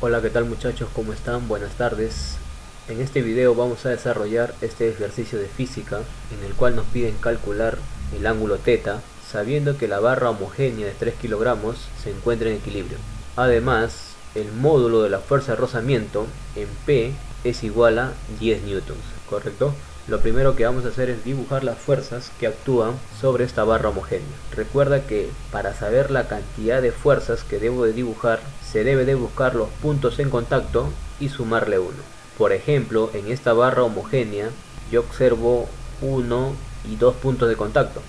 Hola, ¿qué tal muchachos? ¿Cómo están? Buenas tardes. En este video vamos a desarrollar este ejercicio de física en el cual nos piden calcular el ángulo θ sabiendo que la barra homogénea de 3 kilogramos se encuentra en equilibrio. Además, el módulo de la fuerza de rozamiento en P es igual a 10 newtons, ¿correcto? Lo primero que vamos a hacer es dibujar las fuerzas que actúan sobre esta barra homogénea. Recuerda que para saber la cantidad de fuerzas que debo de dibujar, se debe de buscar los puntos en contacto y sumarle 1. Por ejemplo, en esta barra homogénea yo observo 1 y 2 puntos de contacto.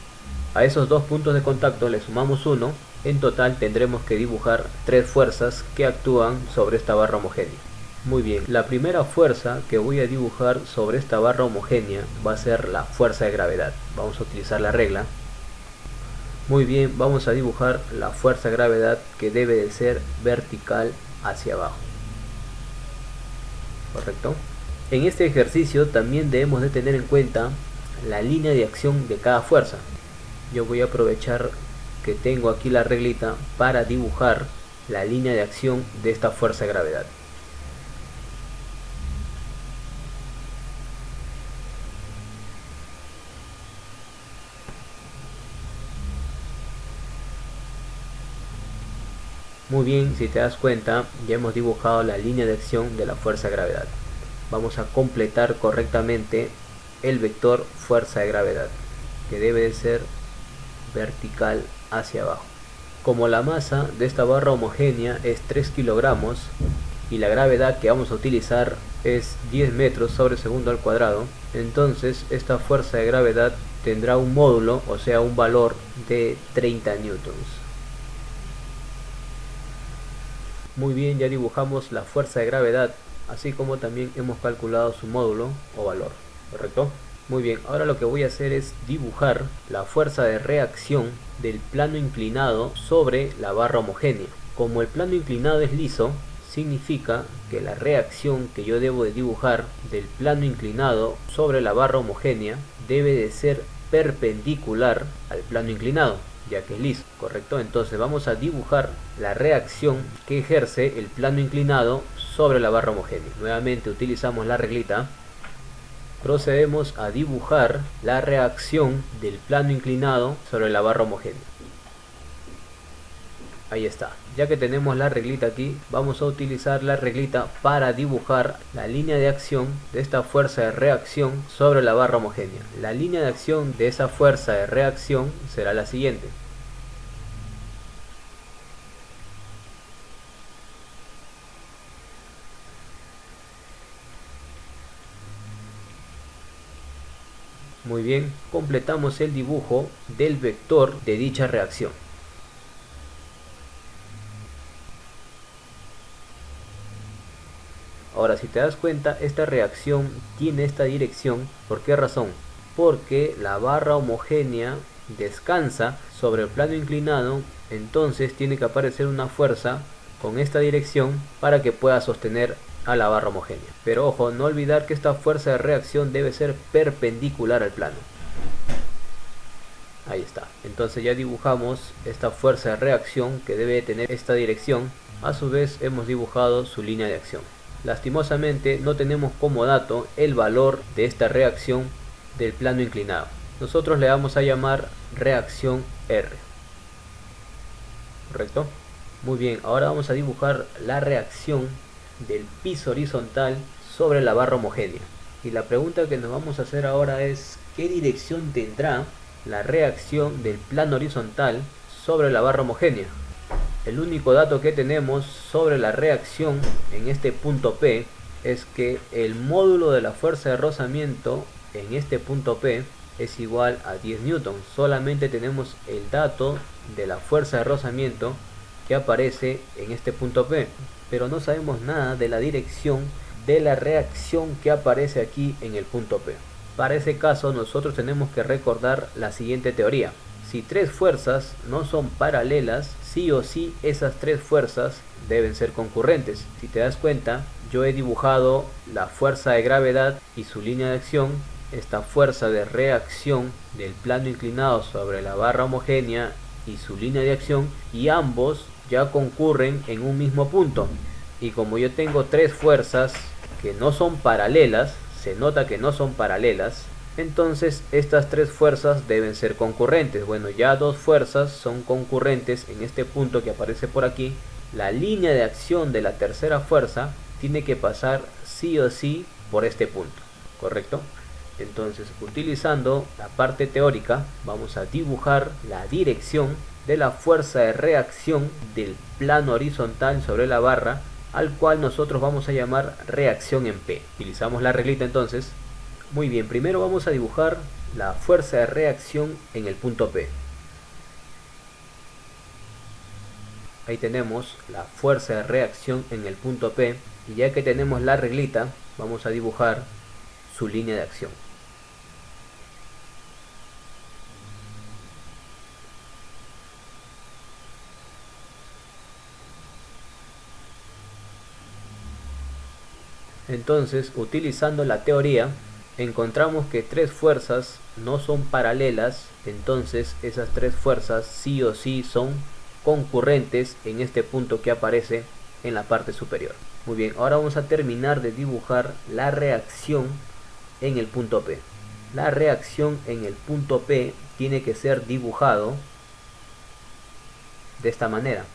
A esos 2 puntos de contacto le sumamos 1, en total tendremos que dibujar 3 fuerzas que actúan sobre esta barra homogénea. Muy bien, la primera fuerza que voy a dibujar sobre esta barra homogénea va a ser la fuerza de gravedad. Vamos a utilizar la regla. Muy bien, vamos a dibujar la fuerza de gravedad que debe de ser vertical hacia abajo. ¿Correcto? En este ejercicio también debemos de tener en cuenta la línea de acción de cada fuerza. Yo voy a aprovechar que tengo aquí la reglita para dibujar la línea de acción de esta fuerza de gravedad. Muy bien, si te das cuenta, ya hemos dibujado la línea de acción de la fuerza de gravedad. Vamos a completar correctamente el vector fuerza de gravedad, que debe de ser vertical hacia abajo. Como la masa de esta barra homogénea es 3 kilogramos y la gravedad que vamos a utilizar es 10 metros sobre segundo al cuadrado, entonces esta fuerza de gravedad tendrá un módulo, o sea un valor de 30 newtons. Muy bien, ya dibujamos la fuerza de gravedad, así como también hemos calculado su módulo o valor, ¿correcto? Muy bien, ahora lo que voy a hacer es dibujar la fuerza de reacción del plano inclinado sobre la barra homogénea. Como el plano inclinado es liso, significa que la reacción que yo debo de dibujar del plano inclinado sobre la barra homogénea debe de ser perpendicular al plano inclinado, ya que es liso, ¿correcto? Entonces vamos a dibujar la reacción que ejerce el plano inclinado sobre la barra homogénea. Nuevamente utilizamos la reglita. Procedemos a dibujar la reacción del plano inclinado sobre la barra homogénea. Ahí está. Ya que tenemos la reglita aquí, vamos a utilizar la reglita para dibujar la línea de acción de esta fuerza de reacción sobre la barra homogénea. La línea de acción de esa fuerza de reacción será la siguiente. Muy bien, completamos el dibujo del vector de dicha reacción. Ahora, si te das cuenta, esta reacción tiene esta dirección. ¿Por qué razón? Porque la barra homogénea descansa sobre el plano inclinado, entonces tiene que aparecer una fuerza con esta dirección para que pueda sostener a la barra homogénea. Pero ojo, no olvidar que esta fuerza de reacción debe ser perpendicular al plano. Ahí está. Entonces ya dibujamos esta fuerza de reacción que debe tener esta dirección. A su vez hemos dibujado su línea de acción. Lastimosamente no tenemos como dato el valor de esta reacción del plano inclinado. Nosotros le vamos a llamar reacción R. ¿Correcto? Muy bien, ahora vamos a dibujar la reacción del piso horizontal sobre la barra homogénea. Y la pregunta que nos vamos a hacer ahora es: ¿qué dirección tendrá la reacción del plano horizontal sobre la barra homogénea? El único dato que tenemos sobre la reacción en este punto P es que el módulo de la fuerza de rozamiento en este punto P es igual a 10 newtons. Solamente tenemos el dato de la fuerza de rozamiento que aparece en este punto P, pero no sabemos nada de la dirección de la reacción que aparece aquí en el punto P. Para ese caso nosotros tenemos que recordar la siguiente teoría. Si tres fuerzas no son paralelas, sí o sí esas tres fuerzas deben ser concurrentes. Si te das cuenta, yo he dibujado la fuerza de gravedad y su línea de acción, esta fuerza de reacción del plano inclinado sobre la barra homogénea y su línea de acción, y ambos ya concurren en un mismo punto. y como yo tengo tres fuerzas que no son paralelas, se nota que no son paralelas, entonces estas tres fuerzas deben ser concurrentes. Bueno, ya dos fuerzas son concurrentes en este punto que aparece por aquí. La línea de acción de la tercera fuerza tiene que pasar sí o sí por este punto, ¿correcto? Entonces, utilizando la parte teórica, vamos a dibujar la dirección de la fuerza de reacción del plano horizontal sobre la barra, al cual nosotros vamos a llamar reacción en P. Utilizamos la reglita entonces. Muy bien, primero vamos a dibujar la fuerza de reacción en el punto P. Ahí tenemos la fuerza de reacción en el punto P, y ya que tenemos la reglita, vamos a dibujar su línea de acción. Entonces, utilizando la teoría, encontramos que tres fuerzas no son paralelas, entonces esas tres fuerzas sí o sí son concurrentes en este punto que aparece en la parte superior. Muy bien, ahora vamos a terminar de dibujar la reacción en el punto P. La reacción en el punto P tiene que ser dibujado de esta manera.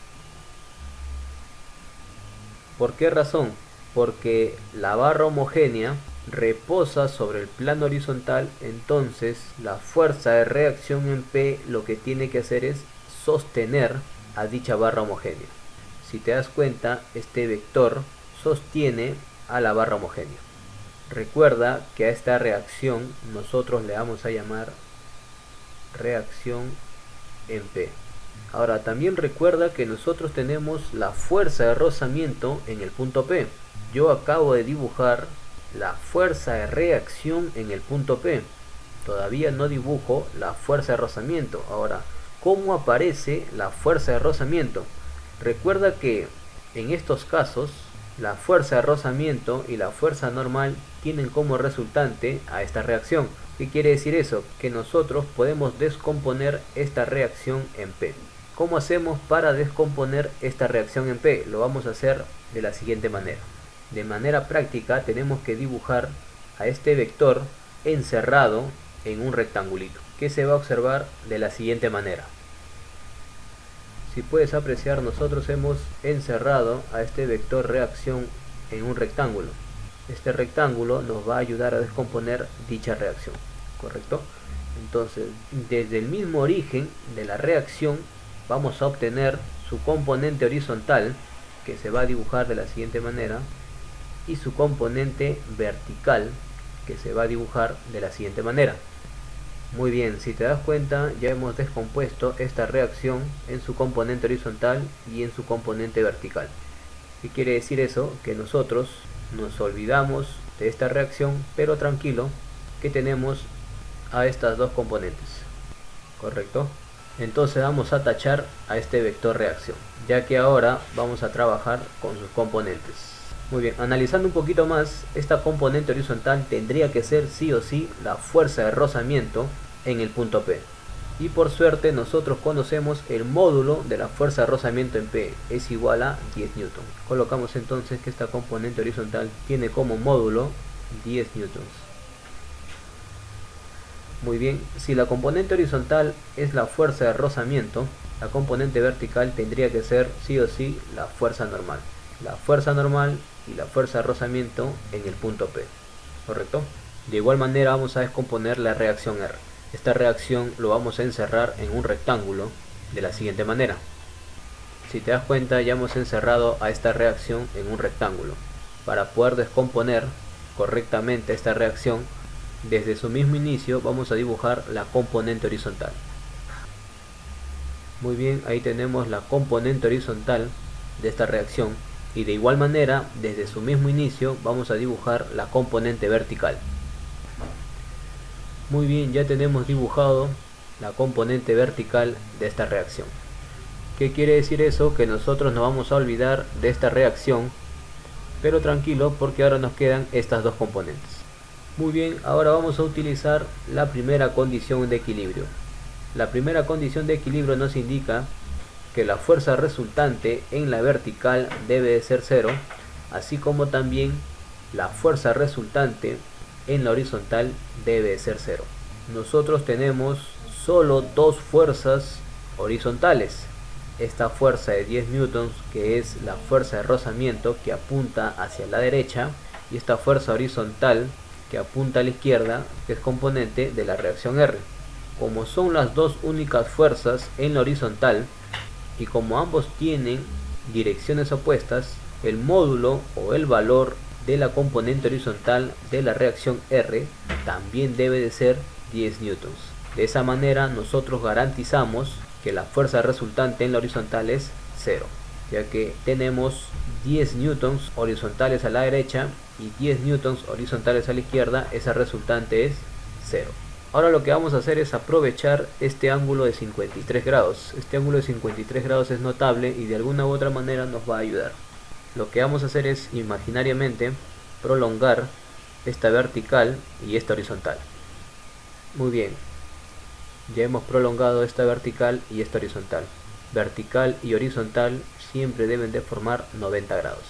¿Por qué razón? Porque la barra homogénea reposa sobre el plano horizontal, entonces la fuerza de reacción en P lo que tiene que hacer es sostener a dicha barra homogénea. Si te das cuenta, este vector sostiene a la barra homogénea. Recuerda que a esta reacción nosotros le vamos a llamar reacción en P. Ahora también recuerda que nosotros tenemos la fuerza de rozamiento en el punto P. Yo acabo de dibujar la fuerza de reacción en el punto P. Todavía no dibujo la fuerza de rozamiento. Ahora, ¿cómo aparece la fuerza de rozamiento? Recuerda que en estos casos la fuerza de rozamiento y la fuerza normal tienen como resultante a esta reacción. ¿Qué quiere decir eso? Que nosotros podemos descomponer esta reacción en P. ¿Cómo hacemos para descomponer esta reacción en P? Lo vamos a hacer de la siguiente manera. De manera práctica tenemos que dibujar a este vector encerrado en un rectangulito, que se va a observar de la siguiente manera. Si puedes apreciar, nosotros hemos encerrado a este vector reacción en un rectángulo. Este rectángulo nos va a ayudar a descomponer dicha reacción, ¿correcto? Entonces, desde el mismo origen de la reacción vamos a obtener su componente horizontal, que se va a dibujar de la siguiente manera, y su componente vertical, que se va a dibujar de la siguiente manera. Muy bien, si te das cuenta, ya hemos descompuesto esta reacción en su componente horizontal y en su componente vertical. ¿Qué quiere decir eso? Que nosotros nos olvidamos de esta reacción, pero tranquilo, que tenemos a estas dos componentes, ¿correcto? Entonces vamos a tachar a este vector reacción, ya que ahora vamos a trabajar con sus componentes. Muy bien, analizando un poquito más, esta componente horizontal tendría que ser sí o sí la fuerza de rozamiento en el punto P. Y por suerte nosotros conocemos el módulo de la fuerza de rozamiento en P, es igual a 10 newton. Colocamos entonces que esta componente horizontal tiene como módulo 10 newtons. Muy bien, si la componente horizontal es la fuerza de rozamiento, la componente vertical tendría que ser sí o sí la fuerza normal. La fuerza normal y la fuerza de rozamiento en el punto P, ¿correcto? De igual manera vamos a descomponer la reacción R. Esta reacción lo vamos a encerrar en un rectángulo de la siguiente manera. Si te das cuenta, ya hemos encerrado a esta reacción en un rectángulo. Para poder descomponer correctamente esta reacción, desde su mismo inicio vamos a dibujar la componente horizontal. Muy bien, ahí tenemos la componente horizontal de esta reacción. Y de igual manera, desde su mismo inicio vamos a dibujar la componente vertical. Muy bien, ya tenemos dibujado la componente vertical de esta reacción. ¿Qué quiere decir eso? Que nosotros no vamos a olvidar de esta reacción, pero tranquilo, porque ahora nos quedan estas dos componentes. Muy bien, ahora vamos a utilizar la primera condición de equilibrio. La primera condición de equilibrio nos indica que la fuerza resultante en la vertical debe de ser 0 así como también la fuerza resultante en la horizontal debe ser 0. Nosotros tenemos solo dos fuerzas horizontales. Esta fuerza de 10 newtons, que es la fuerza de rozamiento que apunta hacia la derecha, y esta fuerza horizontal que apunta a la izquierda, que es componente de la reacción R. Como son las dos únicas fuerzas en la horizontal y como ambos tienen direcciones opuestas, el módulo o el valor de la componente horizontal de la reacción R también debe de ser 10 newtons. De esa manera nosotros garantizamos que la fuerza resultante en la horizontal es 0, ya que tenemos 10 newtons horizontales a la derecha y 10 newtons horizontales a la izquierda. Esa resultante es 0. Ahora lo que vamos a hacer es aprovechar este ángulo de 53 grados. Este ángulo de 53 grados es notable y de alguna u otra manera nos va a ayudar. Lo que vamos a hacer es imaginariamente prolongar esta vertical y esta horizontal. Muy bien, ya hemos prolongado esta vertical y esta horizontal. Vertical y horizontal siempre deben de formar 90 grados.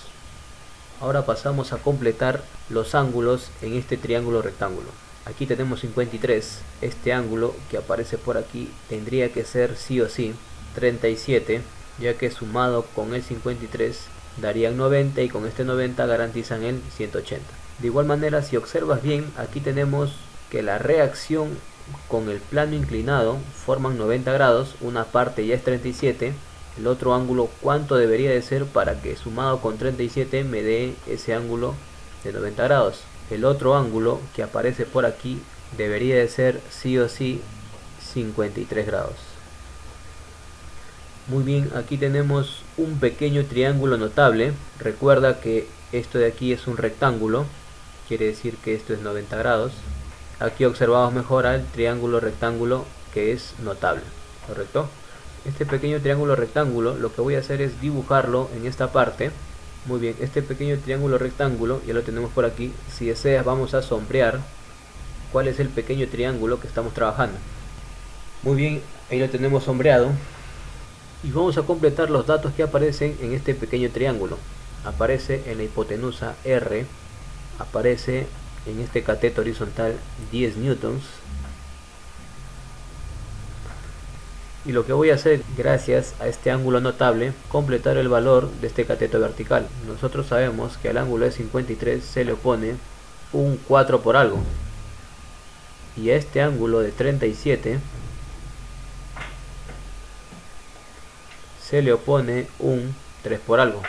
Ahora pasamos a completar los ángulos en este triángulo rectángulo. Aquí tenemos 53, este ángulo que aparece por aquí tendría que ser sí o sí 37, ya que sumado con el 53 darían 90 y con este 90 garantizan el 180. De igual manera, si observas bien, aquí tenemos que la reacción con el plano inclinado forman 90 grados, una parte ya es 37, el otro ángulo cuánto debería de ser para que sumado con 37 me dé ese ángulo de 90 grados. El otro ángulo que aparece por aquí debería de ser sí o sí 53 grados. Muy bien, aquí tenemos un pequeño triángulo notable. Recuerda que esto de aquí es un rectángulo, quiere decir que esto es 90 grados. Aquí observamos mejor al triángulo rectángulo que es notable, ¿correcto? Este pequeño triángulo rectángulo lo que voy a hacer es dibujarlo en esta parte. Muy bien, este pequeño triángulo rectángulo ya lo tenemos por aquí. Si deseas vamos a sombrear cuál es el pequeño triángulo que estamos trabajando. Muy bien, ahí lo tenemos sombreado. Y vamos a completar los datos que aparecen en este pequeño triángulo. Aparece en la hipotenusa R, aparece en este cateto horizontal 10 newtons. Y lo que voy a hacer, gracias a este ángulo notable, completar el valor de este cateto vertical. Nosotros sabemos que al ángulo de 53 se le opone un 4 por algo. Y a este ángulo de 37 se le opone un 3 por algo.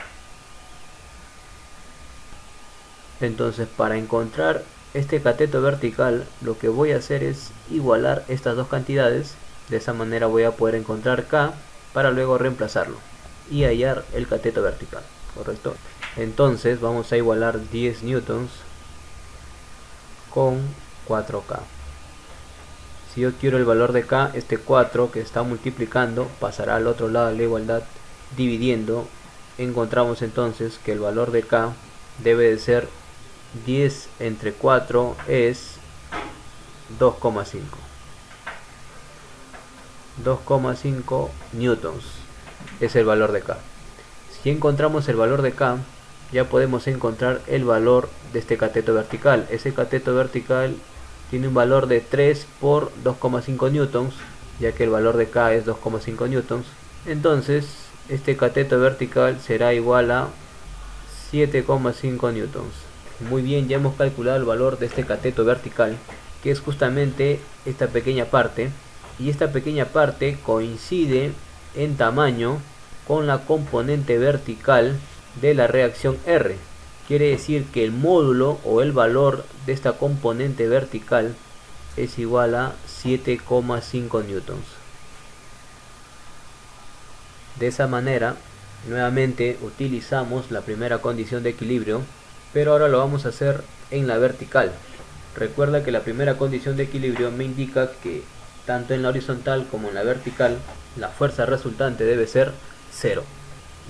Entonces, para encontrar este cateto vertical, lo que voy a hacer es igualar estas dos cantidades. De esa manera voy a poder encontrar K para luego reemplazarlo y hallar el cateto vertical, ¿correcto? Entonces vamos a igualar 10 newtons con 4K. Si yo quiero el valor de K, este 4 que está multiplicando pasará al otro lado de la igualdad dividiendo. Encontramos entonces que el valor de K debe de ser 10 entre 4 es 2,5. 2,5 newtons es el valor de K. Si encontramos el valor de K, ya podemos encontrar el valor de este cateto vertical. Ese cateto vertical tiene un valor de 3 por 2,5 newtons, ya que el valor de K es 2,5 newtons. Entonces este cateto vertical será igual a 7,5 newtons. Muy bien, ya hemos calculado el valor de este cateto vertical, que es justamente esta pequeña parte. Y esta pequeña parte coincide en tamaño con la componente vertical de la reacción R. Quiere decir que el módulo o el valor de esta componente vertical es igual a 7,5 newtons. De esa manera, nuevamente utilizamos la primera condición de equilibrio, pero ahora lo vamos a hacer en la vertical. Recuerda que la primera condición de equilibrio me indica que tanto en la horizontal como en la vertical, la fuerza resultante debe ser 0.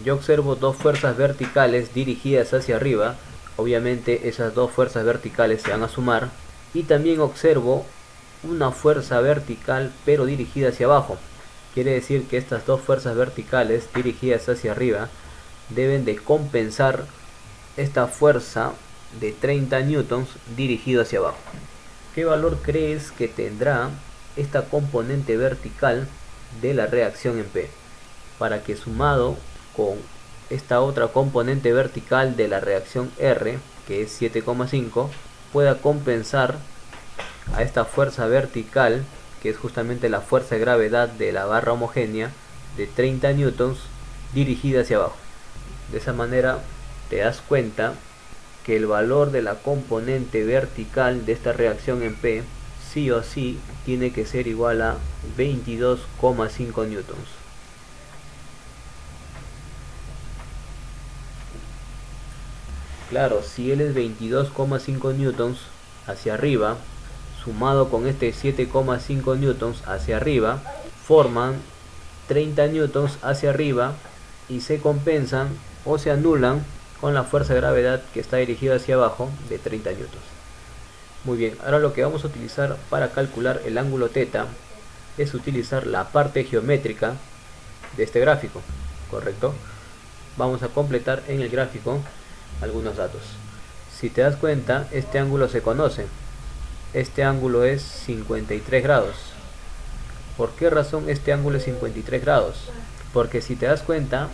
Yo observo dos fuerzas verticales dirigidas hacia arriba. Obviamente esas dos fuerzas verticales se van a sumar. Y también observo una fuerza vertical pero dirigida hacia abajo. Quiere decir que estas dos fuerzas verticales dirigidas hacia arriba deben de compensar esta fuerza de 30 newtons dirigido hacia abajo. ¿Qué valor crees que tendrá esta componente vertical de la reacción en P? Para que sumado con esta otra componente vertical de la reacción R, que es 7,5, pueda compensar a esta fuerza vertical, que es justamente la fuerza de gravedad de la barra homogénea de 30 newtons dirigida hacia abajo. De esa manera te das cuenta que el valor de la componente vertical de esta reacción en P sí o sí tiene que ser igual a 22,5 newtons. Claro, si él es 22,5 newtons hacia arriba, sumado con este 7,5 newtons hacia arriba, forman 30 newtons hacia arriba y se compensan o se anulan con la fuerza de gravedad que está dirigida hacia abajo de 30 newtons. Muy bien, ahora lo que vamos a utilizar para calcular el ángulo θ es utilizar la parte geométrica de este gráfico, ¿correcto? Vamos a completar en el gráfico algunos datos. Si te das cuenta, este ángulo se conoce. Este ángulo es 53 grados. ¿Por qué razón este ángulo es 53 grados? Porque si te das cuenta,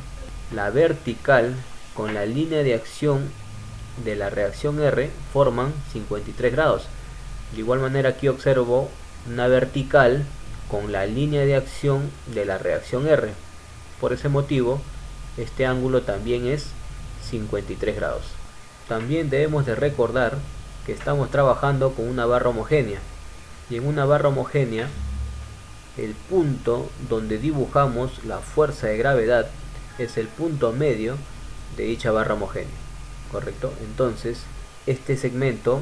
la vertical con la línea de acción de la reacción R forman 53 grados. De igual manera aquí observo una vertical con la línea de acción de la reacción R. Por ese motivo, este ángulo también es 53 grados. También debemos de recordar que estamos trabajando con una barra homogénea, y en una barra homogénea el punto donde dibujamos la fuerza de gravedad es el punto medio de dicha barra homogénea, ¿correcto? Entonces este segmento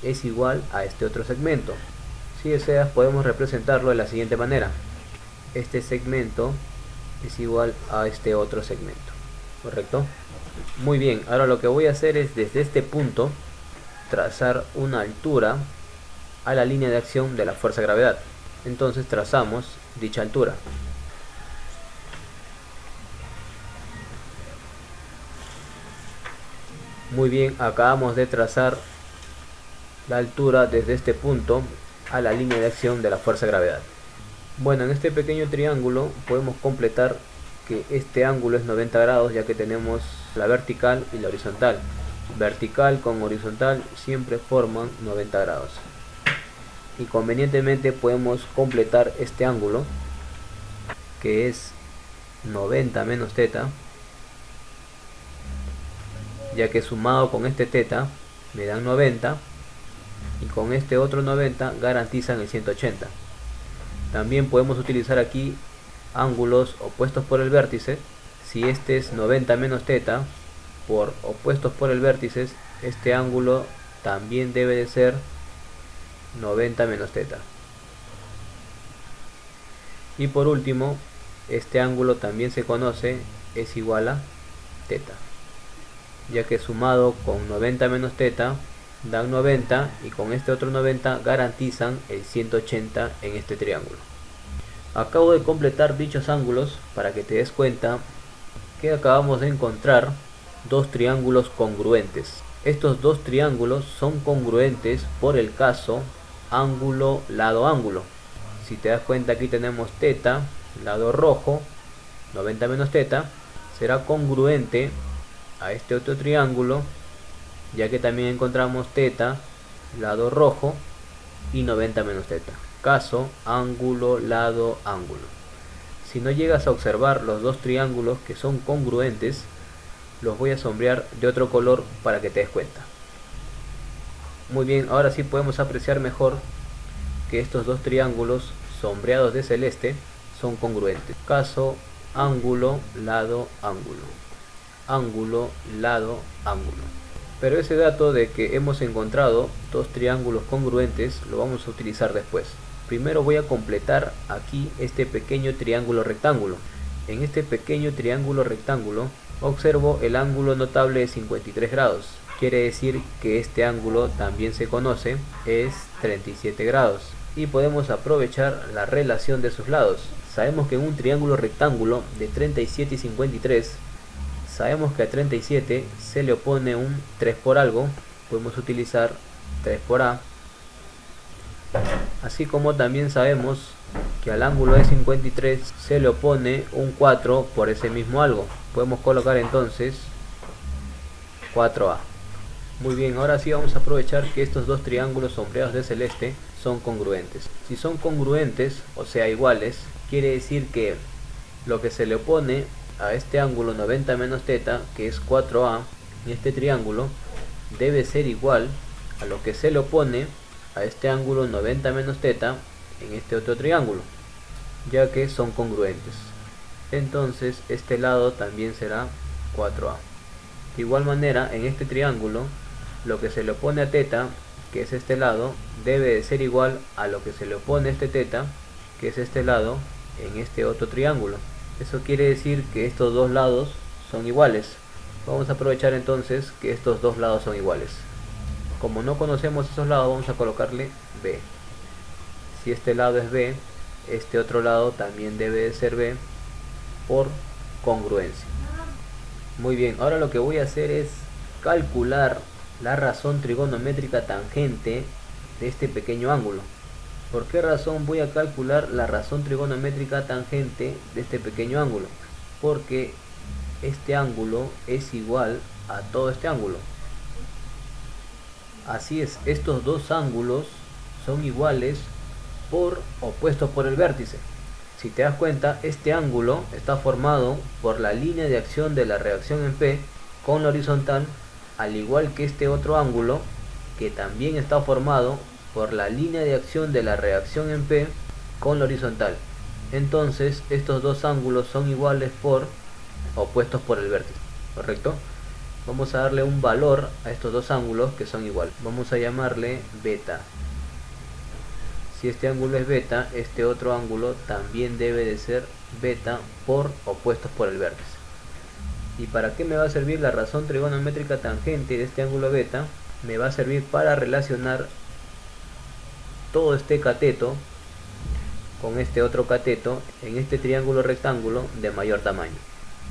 es igual a este otro segmento. Si deseas podemos representarlo de la siguiente manera: este segmento es igual a este otro segmento, ¿correcto? Muy bien, ahora lo que voy a hacer es desde este punto trazar una altura a la línea de acción de la fuerza de gravedad. Entonces trazamos dicha altura. Muy bien, acabamos de trazar la altura desde este punto a la línea de acción de la fuerza de gravedad. Bueno, en este pequeño triángulo podemos completar que este ángulo es 90 grados, ya que tenemos la vertical y la horizontal. Vertical con horizontal siempre forman 90 grados. Y convenientemente podemos completar este ángulo, que es 90 menos θ, ya que sumado con este θ me dan 90 y con este otro 90 garantizan el 180. También podemos utilizar aquí ángulos opuestos por el vértice. Si este es 90 menos θ, por opuestos por el vértice, este ángulo también debe de ser 90 menos θ. Y por último, este ángulo también se conoce, es igual a θ, ya que sumado con 90 menos θ dan 90 y con este otro 90 garantizan el 180 en este triángulo. Acabo de completar dichos ángulos para que te des cuenta que acabamos de encontrar dos triángulos congruentes. Estos dos triángulos son congruentes por el caso ángulo lado ángulo. Si te das cuenta, aquí tenemos θ, lado rojo, 90 menos θ, será congruente a este otro triángulo, ya que también encontramos θ, lado rojo y 90 menos θ. Caso ángulo lado ángulo. Si no llegas a observar los dos triángulos que son congruentes, los voy a sombrear de otro color para que te des cuenta. Muy bien, ahora sí podemos apreciar mejor que estos dos triángulos sombreados de celeste son congruentes. Caso ángulo lado ángulo, ángulo lado ángulo. Pero ese dato de que hemos encontrado dos triángulos congruentes lo vamos a utilizar después. Primero voy a completar aquí este pequeño triángulo rectángulo. En este pequeño triángulo rectángulo observo el ángulo notable de 53 grados. Quiere decir que este ángulo también se conoce, es 37 grados. Y podemos aprovechar la relación de sus lados. Sabemos que en un triángulo rectángulo de 37 y 53 Sabemos que a 37 se le opone un 3 por algo, podemos utilizar 3 por A. Así como también sabemos que al ángulo de 53 se le opone un 4 por ese mismo algo. Podemos colocar entonces 4A. Muy bien, ahora sí vamos a aprovechar que estos dos triángulos sombreados de celeste son congruentes. Si son congruentes, o sea iguales, quiere decir que lo que se le opone a este ángulo 90 menos θ, que es 4A, en este triángulo, debe ser igual a lo que se le opone a este ángulo 90 menos θ en este otro triángulo, ya que son congruentes. Entonces este lado también será 4A. De igual manera, en este triángulo, lo que se le opone a θ, que es este lado, debe de ser igual a lo que se le opone a este θ, que es este lado, en este otro triángulo. Eso quiere decir que estos dos lados son iguales. Vamos a aprovechar entonces que estos dos lados son iguales. Como no conocemos esos lados, vamos a colocarle B. Si este lado es B, este otro lado también debe de ser B por congruencia. Muy bien, ahora lo que voy a hacer es calcular la razón trigonométrica tangente de este pequeño ángulo. ¿Por qué razón voy a calcular la razón trigonométrica tangente de este pequeño ángulo? Porque este ángulo es igual a todo este ángulo. Así es, estos dos ángulos son iguales por opuestos por el vértice. Si te das cuenta, este ángulo está formado por la línea de acción de la reacción en P con la horizontal, al igual que este otro ángulo que también está formado por la línea de acción de la reacción en P con la horizontal. Entonces estos dos ángulos son iguales por opuestos por el vértice, ¿correcto? Vamos a darle un valor a estos dos ángulos que son iguales. Vamos a llamarle beta. Si este ángulo es beta, este otro ángulo también debe de ser beta por opuestos por el vértice. ¿Y para qué me va a servir la razón trigonométrica tangente de este ángulo beta? Me va a servir para relacionar todo este cateto con este otro cateto en este triángulo rectángulo de mayor tamaño.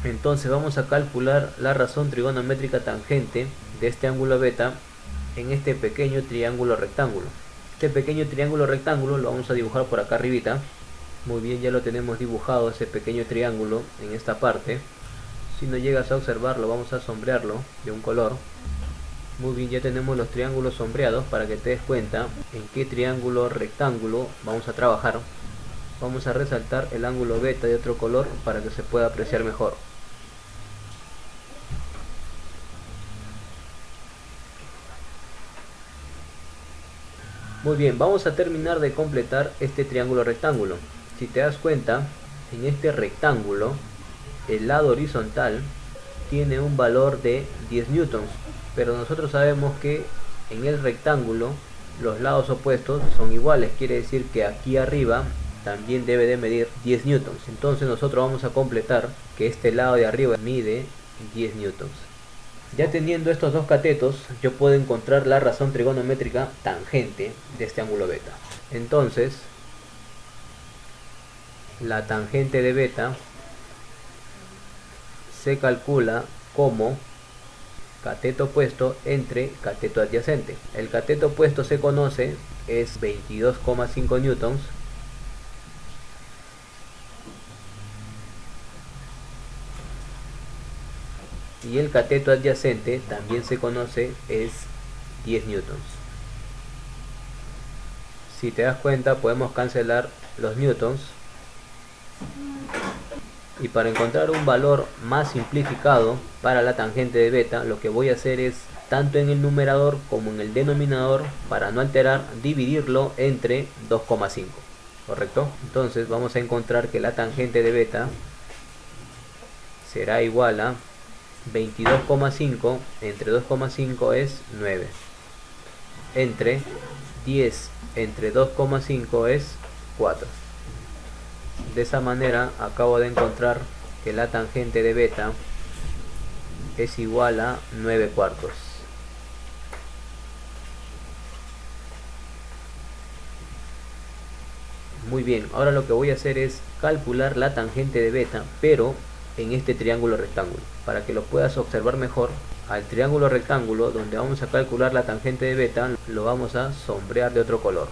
Entonces vamos a calcular la razón trigonométrica tangente de este ángulo beta en este pequeño triángulo rectángulo. Este pequeño triángulo rectángulo lo vamos a dibujar por acá arribita. Muy bien, ya lo tenemos dibujado ese pequeño triángulo en esta parte. Si no llegas a observarlo, vamos a sombrearlo de un color. Muy bien, ya tenemos los triángulos sombreados para que te des cuenta en qué triángulo rectángulo vamos a trabajar. Vamos a resaltar el ángulo beta de otro color para que se pueda apreciar mejor. Muy bien, vamos a terminar de completar este triángulo rectángulo. Si te das cuenta, en este rectángulo, el lado horizontal tiene un valor de 10 newtons, pero nosotros sabemos que en el rectángulo los lados opuestos son iguales, quiere decir que aquí arriba también debe de medir 10 newtons. Entonces nosotros vamos a completar que este lado de arriba mide 10 newtons. Ya teniendo estos dos catetos, yo puedo encontrar la razón trigonométrica tangente de este ángulo beta. Entonces, la tangente de beta se calcula como cateto opuesto entre cateto adyacente. El cateto opuesto se conoce, es 22,5 newtons. Y el cateto adyacente también se conoce, es 10 newtons. Si te das cuenta, podemos cancelar los newtons. Y para encontrar un valor más simplificado para la tangente de beta, lo que voy a hacer es, tanto en el numerador como en el denominador, para no alterar, dividirlo entre 2,5. ¿Correcto? Entonces vamos a encontrar que la tangente de beta será igual a 22,5 entre 2,5 es 9. Entre 10 entre 2,5 es 4. De esa manera acabo de encontrar que la tangente de beta es igual a 9 cuartos. Muy bien, ahora lo que voy a hacer es calcular la tangente de beta, pero en este triángulo rectángulo. Para que lo puedas observar mejor, al triángulo rectángulo donde vamos a calcular la tangente de beta lo vamos a sombrear de otro color.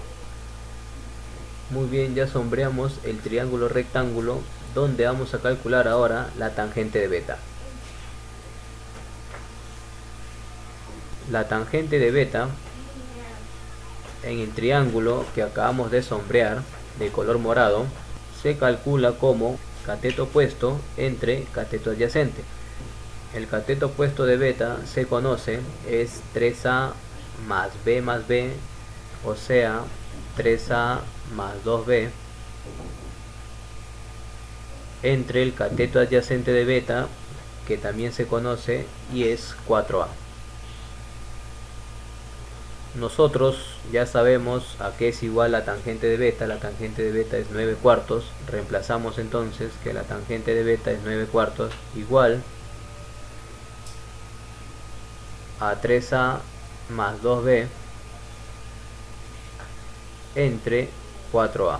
Muy bien, ya sombreamos el triángulo rectángulo donde vamos a calcular ahora la tangente de beta. La tangente de beta en el triángulo que acabamos de sombrear de color morado se calcula como cateto opuesto entre cateto adyacente. El cateto opuesto de beta se conoce, es 3a más b, o sea 3a más 2b, entre el cateto adyacente de beta, que también se conoce y es 4a. Nosotros ya sabemos a qué es igual la tangente de beta. La tangente de beta es 9 cuartos. Reemplazamos entonces que la tangente de beta es 9 cuartos igual a 3a más 2b entre 4a.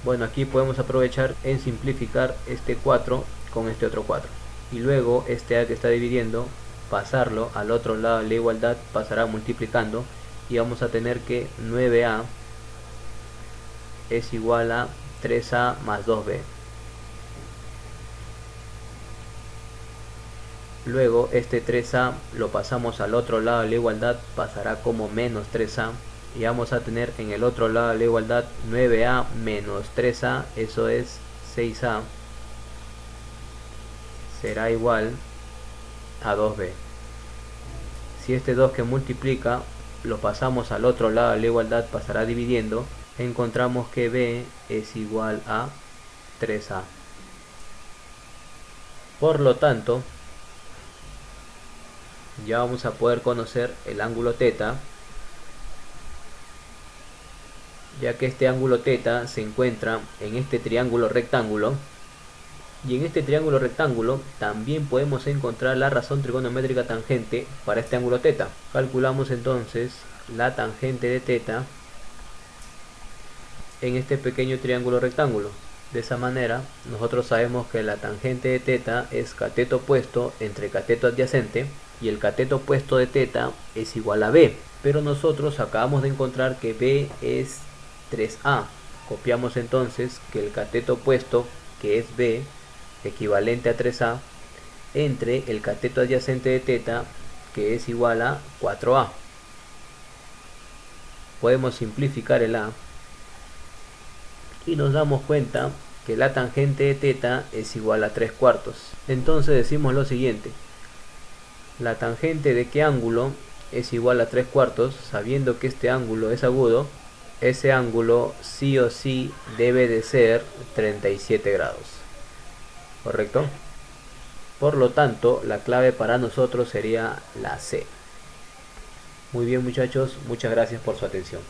Bueno, aquí podemos aprovechar en simplificar este 4 con este otro 4. Y luego este a que está dividiendo, pasarlo al otro lado de la igualdad, pasará multiplicando y vamos a tener que 9a es igual a 3a más 2b. Luego este 3a lo pasamos al otro lado de la igualdad, pasará como menos 3a y vamos a tener en el otro lado de la igualdad 9a menos 3a, eso es 6a, será igual a 2b. Si este 2 que multiplica lo pasamos al otro lado de la igualdad, pasará dividiendo, encontramos que b es igual a 3a. Por lo tanto, ya vamos a poder conocer el ángulo θ, ya que este ángulo θ se encuentra en este triángulo rectángulo. Y en este triángulo rectángulo también podemos encontrar la razón trigonométrica tangente para este ángulo θ. Calculamos entonces la tangente de θ en este pequeño triángulo rectángulo. De esa manera nosotros sabemos que la tangente de θ es cateto opuesto entre cateto adyacente y el cateto opuesto de θ es igual a b. Pero nosotros acabamos de encontrar que b es 3a. Copiamos entonces que el cateto opuesto, que es b, equivalente a 3a, entre el cateto adyacente de θ, que es igual a 4a. Podemos simplificar el a y nos damos cuenta que la tangente de θ es igual a 3 cuartos. Entonces decimos lo siguiente: la tangente de qué ángulo es igual a 3 cuartos, sabiendo que este ángulo es agudo, ese ángulo sí o sí debe de ser 37 grados. ¿Correcto? Por lo tanto, la clave para nosotros sería la C. Muy bien, muchachos, muchas gracias por su atención.